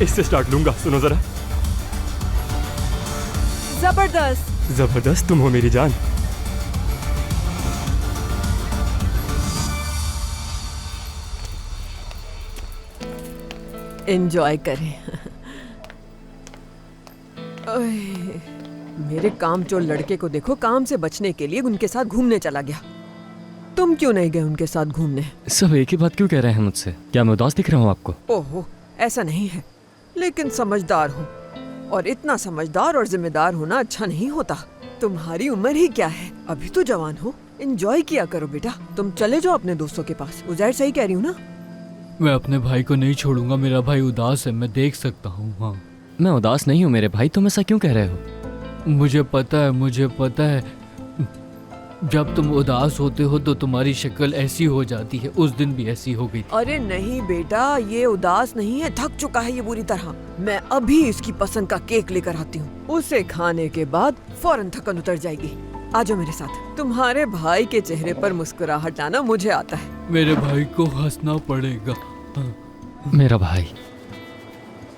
इससे स्टार्ट लूंगा। सुनो जरा। जबरदस्त। जबरदस्त तुम हो मेरी जान। एंजॉय करें। ओए, मेरे कामचोर लड़के को देखो, काम से बचने के लिए उनके साथ घूमने चला गया। तुम क्यों नहीं गए उनके साथ घूमने? सब एक ही बात क्यों कह रहे हैं मुझसे? क्या मैं उदास दिख रहा हूँ आपको? ओहो, ऐसा नहीं है, लेकिन समझदार हूँ, और इतना समझदार और जिम्मेदार होना अच्छा नहीं होता। तुम्हारी उम्र ही क्या है, अभी तो जवान हो, एंजॉय किया करो बेटा। तुम चले जाओ अपने दोस्तों के पास। उजैर सही कह रही हूँ ना? मैं अपने भाई को नहीं छोड़ूंगा, मेरा भाई उदास है, मैं देख सकता हूँ। हाँ, मैं उदास नहीं हूँ मेरे भाई, तुम ऐसा क्यों कह रहे हो? मुझे पता है। जब तुम उदास होते हो तो तुम्हारी शक्ल ऐसी हो जाती है, उस दिन भी ऐसी हो गई थी। अरे नहीं बेटा, ये उदास नहीं है, थक चुका है ये बुरी तरह। मैं अभी इसकी पसंद का केक लेकर आती हूँ, उसे खाने के बाद फौरन थकन उतर जाएगी। आ जाओ मेरे साथ। तुम्हारे भाई के चेहरे पर मुस्कुराहट आना मुझे आता है। मेरे भाई को हंसना पड़ेगा। मेरा भाई